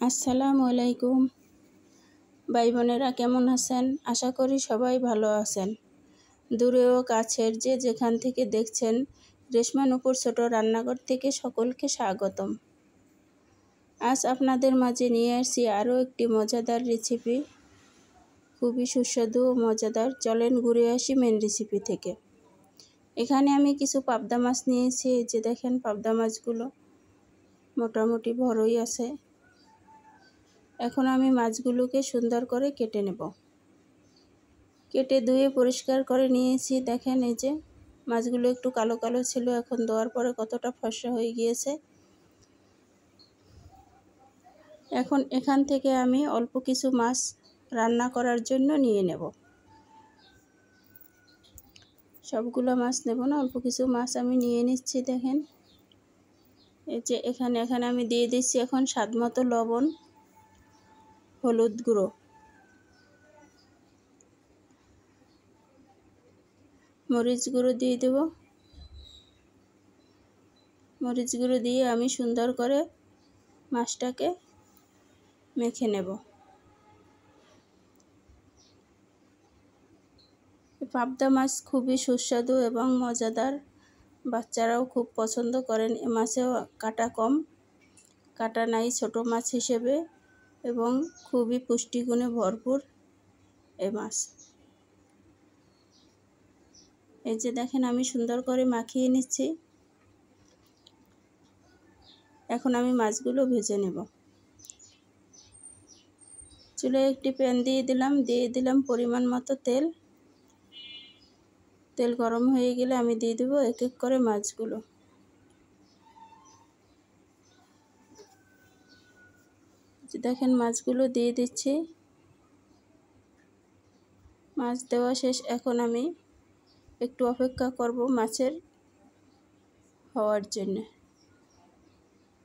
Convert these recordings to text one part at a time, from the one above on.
আসসালামু আলাইকুম ভাই বোনেরা, কেমন আছেন? আশা করি সবাই ভালো আছেন। দূরে ও কাছের যে যেখান থেকে দেখছেন, রেশমা নুপুর ছোট রান্নাঘর থেকে সকলকে স্বাগতম। আজ আপনাদের মাঝে নিয়ে আসছি আরও একটি মজাদার রেসিপি, খুবই সুস্বাদু ও মজাদার। চলেন ঘুরে আসি মেন রেসিপি থেকে। এখানে আমি কিছু পাবদা মাছ নিয়েছি। এই যে দেখেন, পাবদা মাছগুলো মোটামুটি বড়ই আছে। এখন আমি মাছগুলোকে সুন্দর করে কেটে নেব। কেটে ধুয়ে পরিষ্কার করে নিয়েছি। দেখেন, এই যে মাছগুলো একটু কালো কালো ছিল, এখন ধোয়ার পরে কতটা ফর্সা হয়ে গিয়েছে। এখন এখান থেকে আমি অল্প কিছু মাছ রান্না করার জন্য নিয়ে নেব। সবগুলো মাছ নেব না, অল্প কিছু মাছ আমি নিয়ে নিচ্ছি। দেখেন, এই যে এখানে আমি দিয়ে দিচ্ছি এখন স্বাদ মতো লবণ, হলুদ গুঁড়ো, মরিচ গুঁড়ো দিয়ে দেব। মরিচ গুঁড়ো দিয়ে আমি সুন্দর করে মাছটাকে মেখে নেব। পাবদা মাছ খুবই সুস্বাদু এবং মজাদার, বাচ্চারাও খুব পছন্দ করেন। এ মাছেও কাটা কম, কাটা নাই ছোট মাছ হিসেবে, এবং খুবই পুষ্টিগুণে ভরপুর এ মাছ। এই যে দেখেন, আমি সুন্দর করে মাখিয়ে নিচ্ছি। এখন আমি মাছগুলো ভেজে নেব। চুলায় একটি প্যান দিয়ে দিলাম পরিমাণ মতো তেল। তেল গরম হয়ে গেলে আমি দিয়ে দেবো এক এক করে মাছগুলো। দেখেন, মাছগুলো দিয়ে দিচ্ছি। মাছ দেওয়া শেষ। এখন আমি একটু অপেক্ষা করব মাছের হওয়ার জন্য।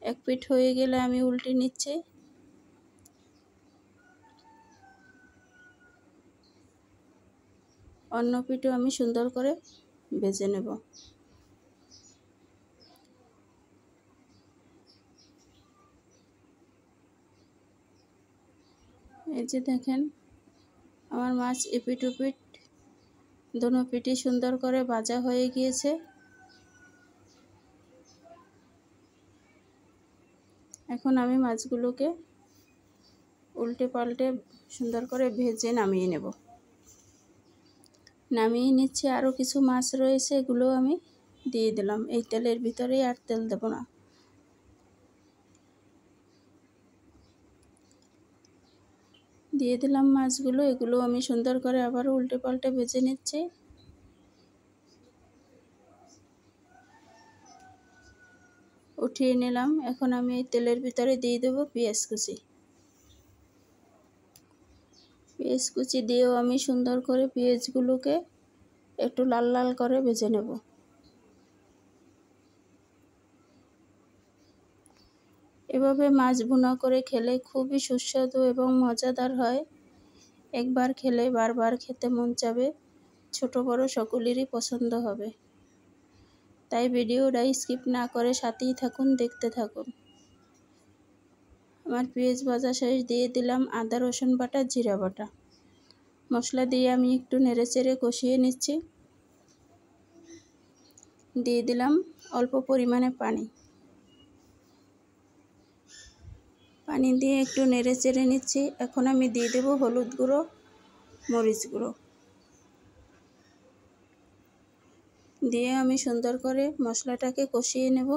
এক পিঠ হয়ে গেলে আমি উল্টে নিচ্ছি। অন্য পিঠও আমি সুন্দর করে ভেজে নেব। এই যে দেখেন, আমার মাছ এপিঠ ওপিঠ দোনো পিঠই সুন্দর করে ভাজা হয়ে গিয়েছে। এখন আমি মাছগুলোকে উল্টে পাল্টে সুন্দর করে ভেজে নামিয়ে নেব। নামিয়ে নিচ্ছে। আরও কিছু মাছ রয়েছে, এগুলো আমি দিয়ে দিলাম এই তেলের ভিতরেই, আর তেল দেব না। দিয়ে দিলাম মাছগুলো, এগুলো আমি সুন্দর করে আবার উল্টে পাল্টে ভেজে নিচ্ছি। উঠিয়ে নিলাম। এখন আমি এই তেলের ভিতরে দিয়ে দেবো পেঁয়াজ কুচি। পেঁয়াজ কুচি দিয়েও আমি সুন্দর করে পেঁয়াজগুলোকে একটু লাল লাল করে ভেজে নেব। এভাবে মাছ ভুনা করে খেলে খুবই সুস্বাদু এবং মজাদার হয়। একবার খেলে বারবার খেতে মন চাবে। ছোট বড় সকলেরই পছন্দ হবে। তাই ভিডিওটা স্কিপ না করে সাথেই থাকুন, দেখতে থাকুন। আমার পেঁয়াজ ভাজা শেষ। দিয়ে দিলাম আদা রসুন বাটা, জিরা বাটা। মশলা দিয়ে আমি একটু নেড়েচেড়ে কষিয়ে নিচ্ছি। দিয়ে দিলাম অল্প পরিমাণে পানি। পানি দিয়ে একটু নেড়েচেড়ে নিচ্ছি। এখন আমি দিয়ে দেব হলুদ গুঁড়ো, মরিচ গুঁড়ো। দিয়ে আমি সুন্দর করে মশলাটাকে কষিয়ে নেব।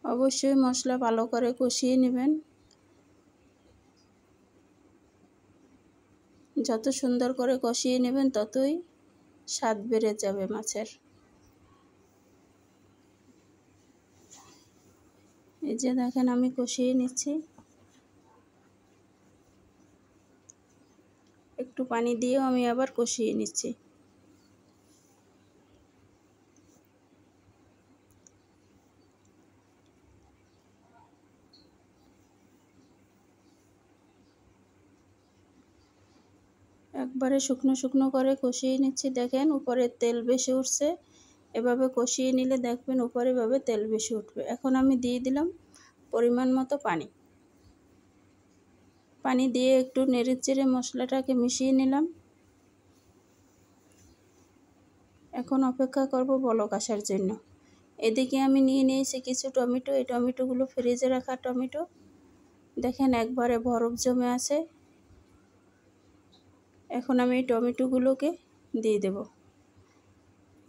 অবশ্যই মশলা ভালো করে কষিয়ে নেবেন। যত সুন্দর করে কষিয়ে নেবেন, ততই স্বাদ বেড়ে যাবে মাছের। এই যে দেখেন, আমি কষিয়ে নিচ্ছি। একটু পানি দিয়েও আমি আবার কষিয়ে নিচ্ছি। একবারে শুকনো শুকনো করে কষিয়ে নিচ্ছি। দেখেন, উপরে তেল বেশি উঠছে। এভাবে কষিয়ে নিলে দেখবেন উপরে এভাবে তেল বেশি উঠবে। এখন আমি দিয়ে দিলাম পরিমাণ মতো পানি। পানি দিয়ে একটু নেড়েচেড়ে মশলাটাকে মিশিয়ে নিলাম। এখন অপেক্ষা করব বলক আসার জন্য। এদিকে আমি নিয়ে নিয়েছি কিছু টমেটো। এই টমেটোগুলো ফ্রিজে রাখা টমেটো। দেখেন একবারে বরফ জমে আছে। এখন আমি এই টমেটোগুলোকে দিয়ে দেব।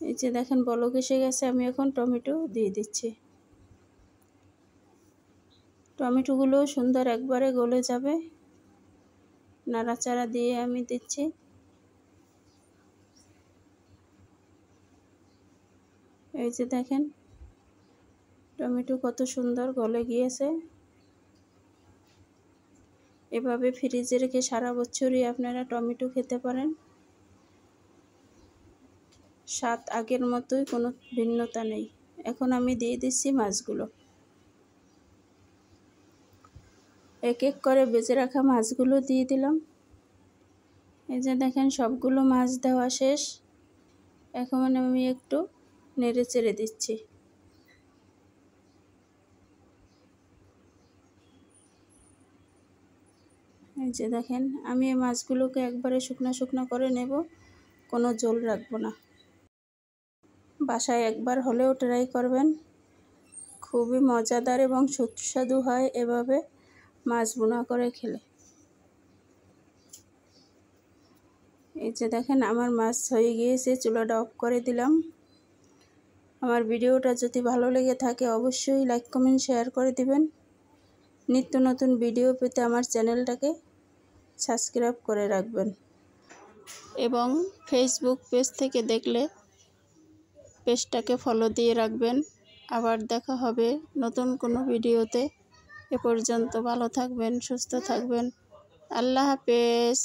এই যে দেখেন বলক এসে গেছে, আমি এখন টমেটো দিয়ে দিচ্ছি। টমেটোগুলো সুন্দর একবারে গলে যাবে। নাড়াচাড়া দিয়ে আমি দিচ্ছি। এই যে দেখেন টমেটো কত সুন্দর গলে গিয়েছে। এভাবে ফ্রিজে রেখে সারা বছরই আপনারা টমেটো খেতে পারেন। স্বাদ আগের মতোই, কোনো ভিন্নতা নেই। এখন আমি দিয়ে দিচ্ছি মাছগুলো। এক এক করে বেজে রাখা মাছগুলো দিয়ে দিলাম। এই যে দেখেন সবগুলো মাছ দেওয়া শেষ। এখন আমি একটু নেড়ে চেড়ে দিচ্ছি। এই যে দেখেন আমি এই মাছগুলোকে একবারে শুকনো শুকনো করে নেব, কোনো জল রাখবো না। বাসায় একবার হলেও ট্রাই করবেন, খুবই মজাদার এবং সুস্বাদু হয় এভাবে মাছ ভুনা করে খেলে। এই যে দেখেন আমার মাছ হয়ে গিয়েছে, চুলাটা অফ করে দিলাম। আমার ভিডিওটা যদি ভালো লেগে থাকে অবশ্যই লাইক কমেন্ট শেয়ার করে দিবেন। নিত্য নতুন ভিডিও পেতে আমার চ্যানেলটাকে সাবস্ক্রাইব করে রাখবেন এবং ফেসবুক পেজ থেকে দেখলে পেজটাকে ফলো দিয়ে রাখবেন। আবার দেখা হবে নতুন কোনো ভিডিওতে। এ পর্যন্ত ভালো থাকবেন, সুস্থ থাকবেন। আল্লাহ হাফেজ।